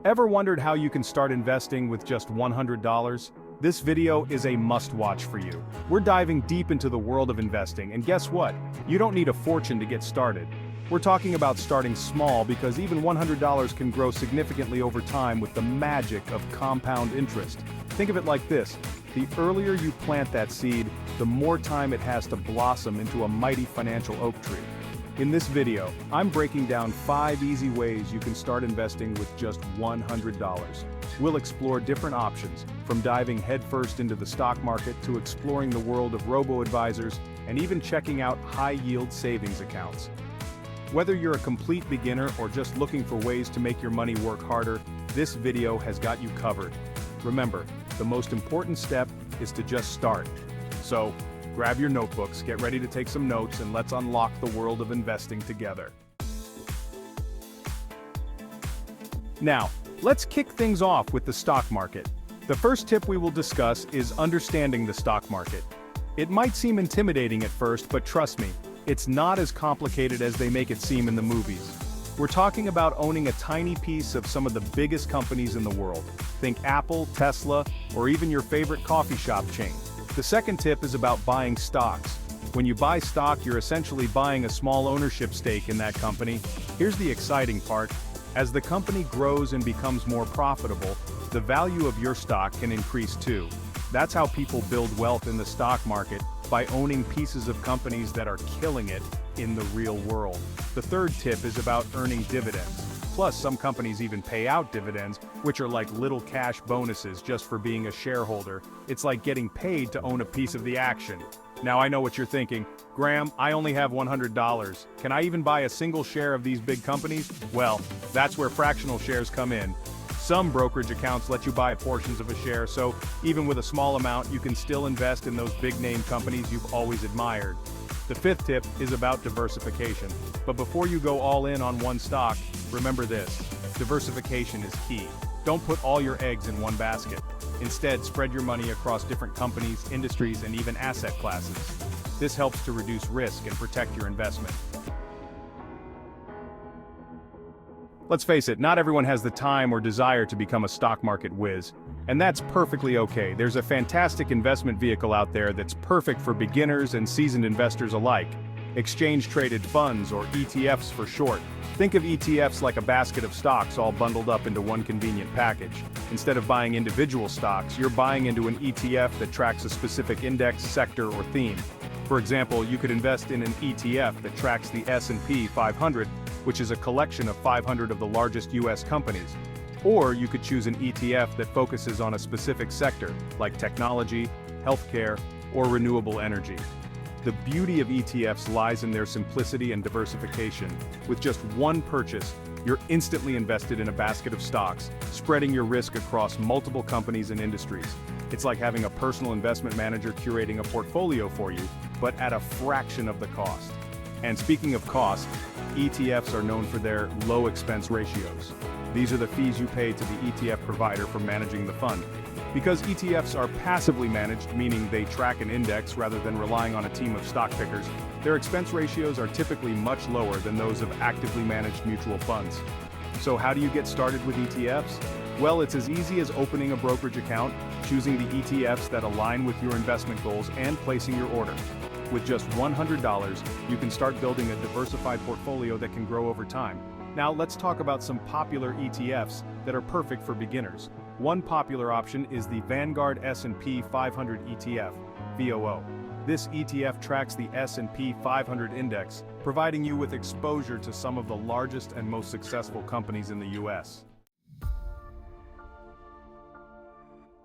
Ever wondered how you can start investing with just $100? This video is a must-watch for you. We're diving deep into the world of investing, and guess what? You don't need a fortune to get started. We're talking about starting small because even $100 can grow significantly over time with the magic of compound interest. Think of it like this: the earlier you plant that seed, the more time it has to blossom into a mighty financial oak tree. In this video, I'm breaking down 5 easy ways you can start investing with just $100. We'll explore different options, from diving headfirst into the stock market to exploring the world of robo-advisors and even checking out high-yield savings accounts. Whether you're a complete beginner or just looking for ways to make your money work harder, this video has got you covered. Remember, the most important step is to just start. So, grab your notebooks, get ready to take some notes, and let's unlock the world of investing together. Now, let's kick things off with the stock market. The first tip we will discuss is understanding the stock market. It might seem intimidating at first, but trust me, it's not as complicated as they make it seem in the movies. We're talking about owning a tiny piece of some of the biggest companies in the world. Think Apple, Tesla, or even your favorite coffee shop chain. The second tip is about buying stocks. When you buy stock, you're essentially buying a small ownership stake in that company. Here's the exciting part: as the company grows and becomes more profitable, the value of your stock can increase too. That's how people build wealth in the stock market, by owning pieces of companies that are killing it in the real world. The third tip is about earning dividends. Plus, some companies even pay out dividends, which are like little cash bonuses just for being a shareholder. It's like getting paid to own a piece of the action. Now I know what you're thinking: Graham, I only have $100. Can I even buy a single share of these big companies? Well, that's where fractional shares come in. Some brokerage accounts let you buy portions of a share, so even with a small amount, you can still invest in those big-name companies you've always admired. The fifth tip is about diversification. But before you go all in on one stock, remember this: diversification is key. Don't put all your eggs in one basket. Instead, spread your money across different companies, industries, and even asset classes. This helps to reduce risk and protect your investment. Let's face it, not everyone has the time or desire to become a stock market whiz. And that's perfectly okay. There's a fantastic investment vehicle out there that's perfect for beginners and seasoned investors alike: exchange-traded funds, or ETFs for short. Think of ETFs like a basket of stocks all bundled up into one convenient package. Instead of buying individual stocks, you're buying into an ETF that tracks a specific index, sector, or theme. For example, you could invest in an ETF that tracks the S&P 500, which is a collection of 500 of the largest US companies. Or you could choose an ETF that focuses on a specific sector, like technology, healthcare, or renewable energy. The beauty of ETFs lies in their simplicity and diversification. With just one purchase, you're instantly invested in a basket of stocks, spreading your risk across multiple companies and industries. It's like having a personal investment manager curating a portfolio for you, but at a fraction of the cost. And speaking of cost, ETFs are known for their low expense ratios. These are the fees you pay to the ETF provider for managing the fund. Because ETFs are passively managed, meaning they track an index rather than relying on a team of stock pickers, their expense ratios are typically much lower than those of actively managed mutual funds. So how do you get started with ETFs? Well, it's as easy as opening a brokerage account, choosing the ETFs that align with your investment goals, and placing your order. With just $100, you can start building a diversified portfolio that can grow over time. Now let's talk about some popular ETFs that are perfect for beginners. One popular option is the Vanguard S&P 500 ETF, VOO. This ETF tracks the S&P 500 index, providing you with exposure to some of the largest and most successful companies in the US.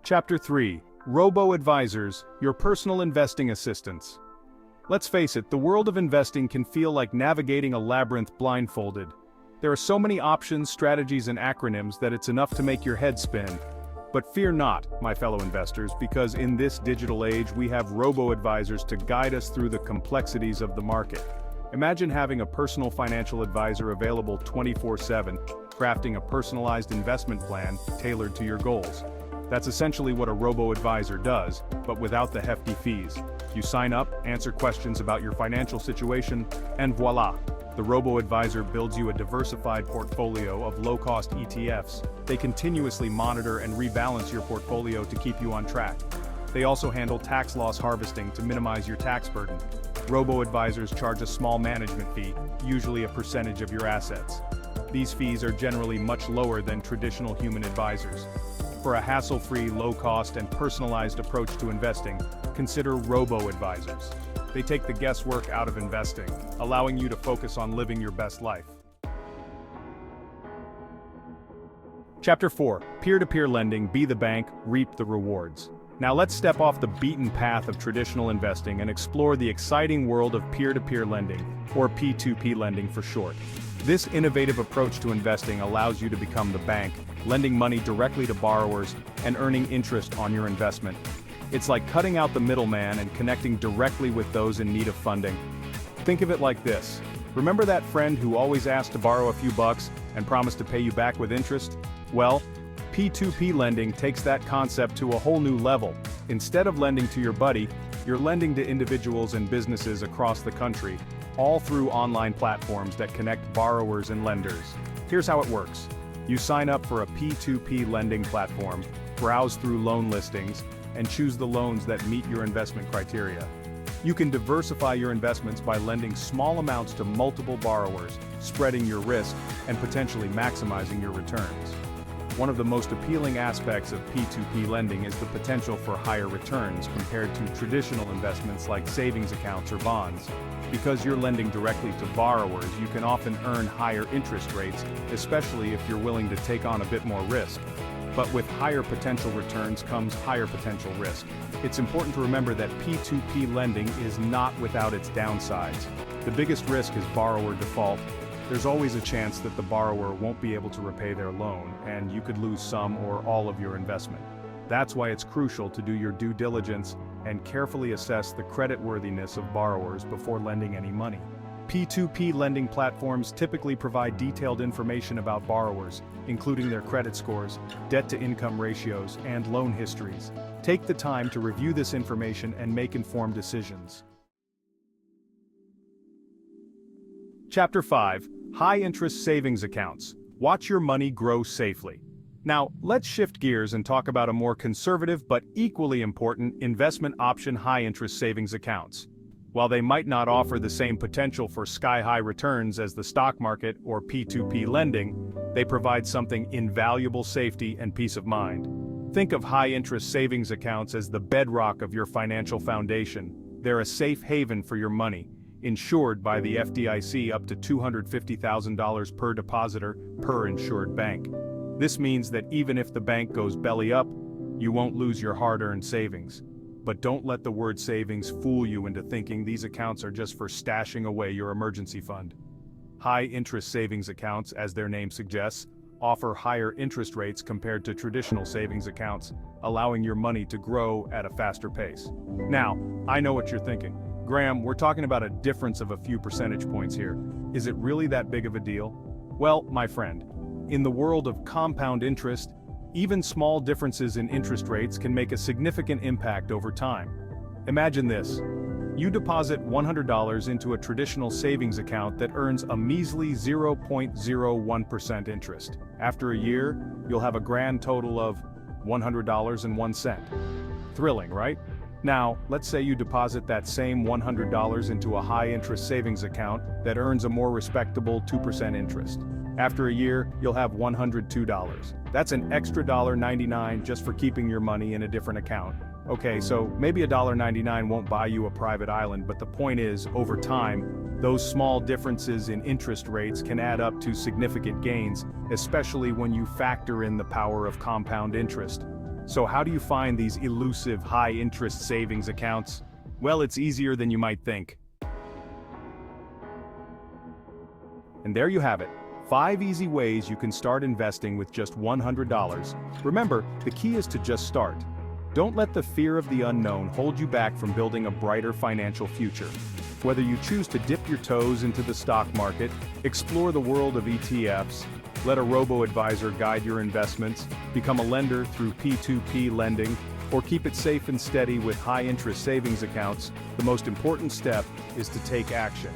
Chapter 3: Robo-Advisors, your personal investing assistants. Let's face it, the world of investing can feel like navigating a labyrinth blindfolded. There are so many options, strategies, and acronyms that it's enough to make your head spin. But fear not, my fellow investors, because in this digital age we have robo-advisors to guide us through the complexities of the market. Imagine having a personal financial advisor available 24/7, crafting a personalized investment plan tailored to your goals. That's essentially what a robo-advisor does, but without the hefty fees. You sign up, answer questions about your financial situation, and voila! The robo-advisor builds you a diversified portfolio of low-cost ETFs. They continuously monitor and rebalance your portfolio to keep you on track. They also handle tax loss harvesting to minimize your tax burden. Robo-advisors charge a small management fee, usually a percentage of your assets. These fees are generally much lower than traditional human advisors. For a hassle-free, low-cost, and personalized approach to investing, consider robo-advisors. They take the guesswork out of investing, allowing you to focus on living your best life. Chapter 4. Peer-to-peer lending, be the bank, reap the rewards. Now let's step off the beaten path of traditional investing and explore the exciting world of peer-to-peer lending, or P2P lending for short. This innovative approach to investing allows you to become the bank, lending money directly to borrowers and earning interest on your investment. It's like cutting out the middleman and connecting directly with those in need of funding. Think of it like this. Remember that friend who always asked to borrow a few bucks and promised to pay you back with interest? Well, P2P lending takes that concept to a whole new level. Instead of lending to your buddy, you're lending to individuals and businesses across the country, all through online platforms that connect borrowers and lenders. Here's how it works. You sign up for a P2P lending platform, browse through loan listings, and choose the loans that meet your investment criteria. You can diversify your investments by lending small amounts to multiple borrowers, spreading your risk, and potentially maximizing your returns. One of the most appealing aspects of P2P lending is the potential for higher returns compared to traditional investments like savings accounts or bonds. Because you're lending directly to borrowers, you can often earn higher interest rates, especially if you're willing to take on a bit more risk. But with higher potential returns comes higher potential risk. It's important to remember that P2P lending is not without its downsides. The biggest risk is borrower default. There's always a chance that the borrower won't be able to repay their loan, and you could lose some or all of your investment. That's why it's crucial to do your due diligence and carefully assess the creditworthiness of borrowers before lending any money. P2P lending platforms typically provide detailed information about borrowers, including their credit scores, debt-to-income ratios, and loan histories. Take the time to review this information and make informed decisions. Chapter 5. High-interest savings accounts. Watch your money grow safely. Now, let's shift gears and talk about a more conservative but equally important investment option: high-interest savings accounts. While they might not offer the same potential for sky-high returns as the stock market or P2P lending, they provide something invaluable: safety and peace of mind. Think of high-interest savings accounts as the bedrock of your financial foundation. They're a safe haven for your money, insured by the FDIC up to $250,000 per depositor per insured bank. This means that even if the bank goes belly up, you won't lose your hard-earned savings. But don't let the word savings fool you into thinking these accounts are just for stashing away your emergency fund. High-interest savings accounts, as their name suggests, offer higher interest rates compared to traditional savings accounts, allowing your money to grow at a faster pace. Now, I know what you're thinking. Graham, we're talking about a difference of a few percentage points here. Is it really that big of a deal? Well, my friend, in the world of compound interest, even small differences in interest rates can make a significant impact over time. Imagine this. You deposit $100 into a traditional savings account that earns a measly 0.01% interest. After a year, you'll have a grand total of $100.01. Thrilling, right? Now, let's say you deposit that same $100 into a high-interest savings account that earns a more respectable 2% interest. After a year, you'll have $102. That's an extra $1.99 just for keeping your money in a different account. Okay, so maybe $1.99 won't buy you a private island, but the point is, over time, those small differences in interest rates can add up to significant gains, especially when you factor in the power of compound interest. So how do you find these elusive high-interest savings accounts? Well, it's easier than you might think. And there you have it. 5 easy ways you can start investing with just $100. Remember, the key is to just start. Don't let the fear of the unknown hold you back from building a brighter financial future. Whether you choose to dip your toes into the stock market, explore the world of ETFs, let a robo-advisor guide your investments, become a lender through P2P lending, or keep it safe and steady with high-interest savings accounts, the most important step is to take action.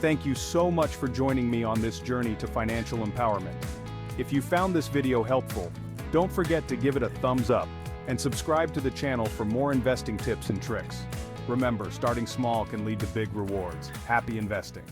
Thank you so much for joining me on this journey to financial empowerment. If you found this video helpful, don't forget to give it a thumbs up and subscribe to the channel for more investing tips and tricks. Remember, starting small can lead to big rewards. Happy investing.